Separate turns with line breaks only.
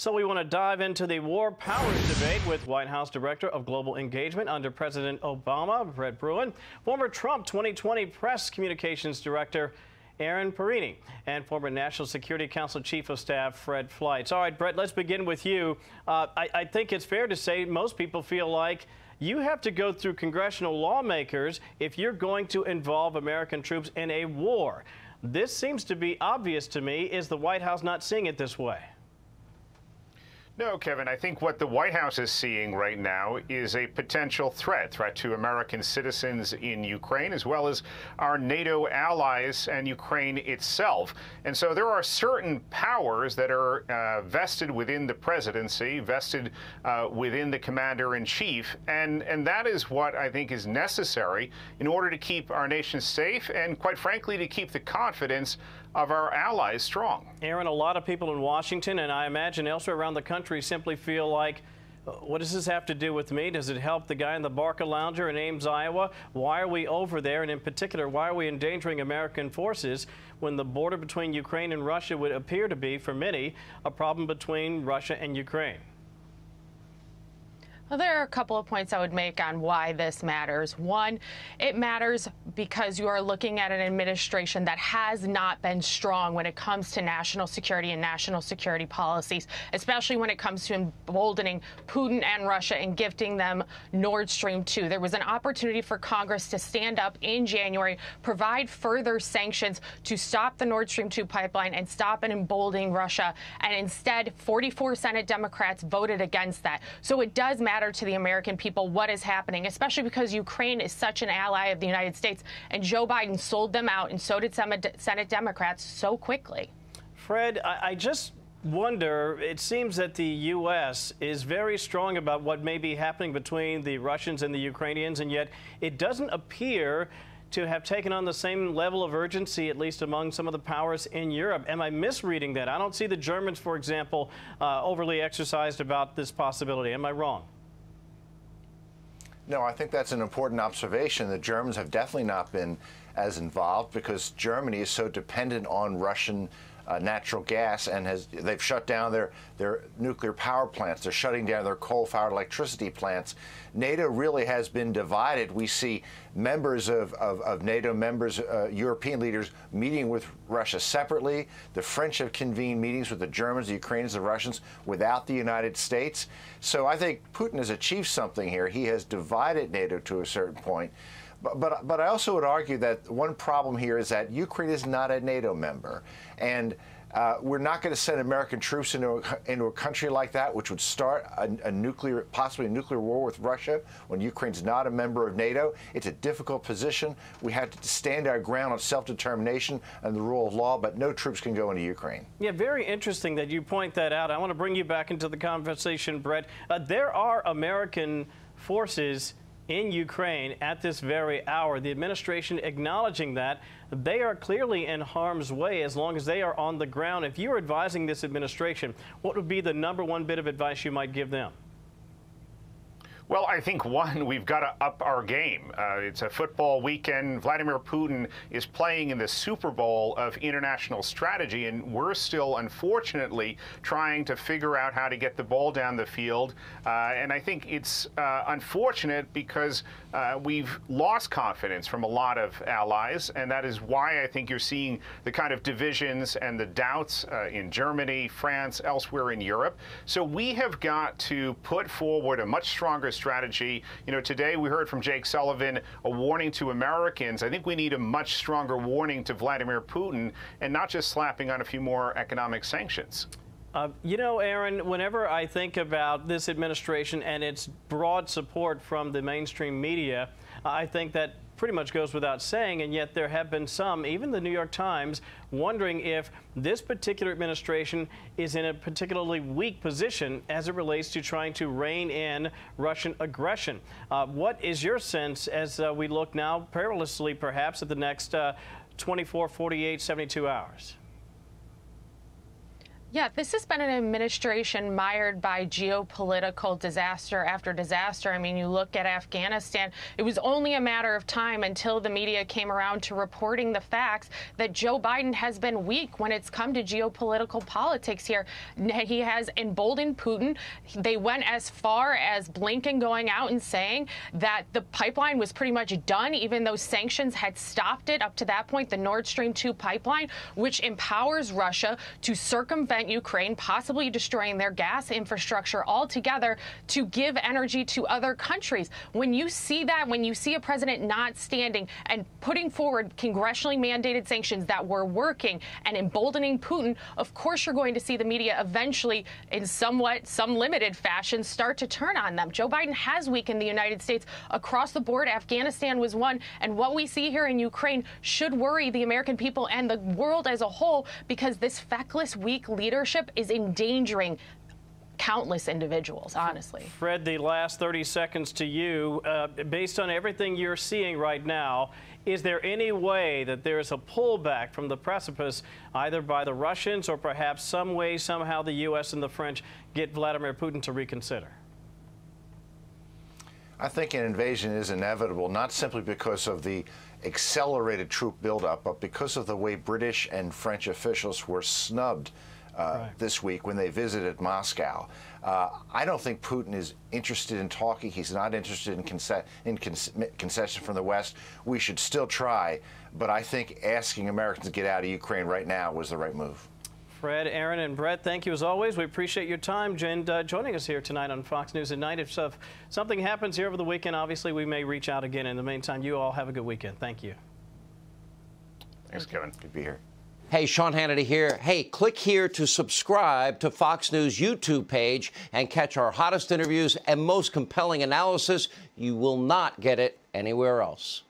So we want to dive into the war powers debate with White House Director of Global Engagement under President Obama, Brett Bruen, former Trump 2020 Press Communications Director Aaron Perini, and former National Security Council Chief of Staff Fred Fleitz. All right, Brett, let's begin with you. I think it's fair to say most people feel like you have to go through congressional lawmakers if you're going to involve American troops in a war. This seems to be obvious to me. Is the White House not seeing it this way?
No, Kevin, I think what the White House is seeing right now is a potential threat to American citizens in Ukraine, as well as our NATO allies and Ukraine itself. And so there are certain powers that are vested within the presidency, vested within the commander-in-chief, and that is what I think is necessary in order to keep our nation safe and, quite frankly, to keep the confidence of our allies strong.
Aaron, a lot of people in Washington, and I imagine elsewhere around the country, simply feel like, what does this have to do with me? Does it help the guy in the Barca Lounger in Ames, Iowa? Why are we over there? And in particular, why are we endangering American forces when the border between Ukraine and Russia would appear to be, for many, a problem between Russia and Ukraine?
Well, there are a couple of points I would make on why this matters. One, it matters because you are looking at an administration that has not been strong when it comes to national security and national security policies, especially when it comes to emboldening Putin and Russia and gifting them Nord Stream 2. There was an opportunity for Congress to stand up in January, provide further sanctions to stop the Nord Stream 2 pipeline and stop and emboldening Russia. And instead, 44 Senate Democrats voted against that. So it does matter to the American people what is happening, especially because Ukraine is such an ally of the United States, and Joe Biden sold them out, and so did some Senate Democrats so quickly.
Fred, I just wonder, it seems that the U.S. is very strong about what may be happening between the Russians and the Ukrainians, and yet it doesn't appear to have taken on the same level of urgency, at least among some of the powers in Europe. Am I misreading that? I don't see the Germans, for example, overly exercised about this possibility. Am I wrong?
No, I think that's an important observation. The Germans have definitely not been as involved because Germany is so dependent on Russian natural gas, and they've shut down their nuclear power plants. They're shutting down their coal-fired electricity plants. NATO really has been divided. We see members of NATO, European leaders meeting with Russia separately. The French have convened meetings with the Germans, the Ukrainians, the Russians without the United States. So I think Putin has achieved something here. He has divided NATO to a certain point. But I also would argue that one problem here is that Ukraine is not a NATO member. And we're not going to send American troops into a country like that, which would start possibly a nuclear war with Russia when Ukraine's not a member of NATO. It's a difficult position. We have to stand our ground on self-determination and the rule of law, but no troops can go into Ukraine.
Yeah, very interesting that you point that out. I want to bring you back into the conversation, Brett. There are American forces in Ukraine at this very hour. The administration acknowledging that they are clearly in harm's way as long as they are on the ground. If you're advising this administration, what would be the #1 bit of advice you might give them?
Well, I think, one, we've got to up our game. It's a football weekend. Vladimir Putin is playing in the Super Bowl of international strategy, and we're still, unfortunately, trying to figure out how to get the ball down the field. And I think it's unfortunate because we've lost confidence from a lot of allies, and that is why I think you're seeing the kind of divisions and the doubts in Germany, France, elsewhere in Europe. So we have got to put forward a much stronger strategy. You know, today we heard from Jake Sullivan a warning to Americans. I think we need a much stronger warning to Vladimir Putin, and not just slapping on a few more economic sanctions.
You know, Aaron, whenever I think about this administration and its broad support from the mainstream media, I think that pretty much goes without saying, and yet there have been some, even the New York Times, wondering if this particular administration is in a particularly weak position as it relates to trying to rein in Russian aggression. What is your sense as we look now, perilously perhaps, at the next 24, 48, 72 hours?
Yeah, this has been an administration mired by geopolitical disaster after disaster. I mean, you look at Afghanistan, it was only a matter of time until the media came around to reporting the facts that Joe Biden has been weak when it's come to geopolitical politics here. He has emboldened Putin. They went as far as Blinken going out and saying that the pipeline was pretty much done, even though sanctions had stopped it up to that point, the Nord Stream 2 pipeline, which empowers Russia to circumvent Ukraine, possibly destroying their gas infrastructure altogether to give energy to other countries. When you see that, when you see a president not standing and putting forward congressionally mandated sanctions that were working and emboldening Putin, of course you're going to see the media eventually, in some limited fashion, start to turn on them. Joe Biden has weakened the United States across the board. Afghanistan was one, and what we see here in Ukraine should worry the American people and the world as a whole, because this feckless, weak leadership is endangering countless individuals, honestly.
Fred, the last 30 seconds to you. Based on everything you're seeing right now, is there any way that there is a pullback from the precipice, either by the Russians or perhaps some way, somehow the U.S. and the French get Vladimir Putin to reconsider?
I think an invasion is inevitable, not simply because of the accelerated troop buildup, but because of the way British and French officials were snubbed this week when they visited Moscow. I don't think Putin is interested in talking. He's not interested in concession from the West. We should still try, but I think asking Americans to get out of Ukraine right now was the right move.
Fred, Aaron, and Brett, thank you as always. We appreciate your time and joining us here tonight on Fox News at Night. If something happens here over the weekend, obviously we may reach out again. In the meantime, you all have a good weekend. Thank you.
Thanks, Kevin.
Good to be here.
Hey, Sean Hannity here. Hey, click here to subscribe to Fox News YouTube page and catch our hottest interviews and most compelling analysis. You will not get it anywhere else.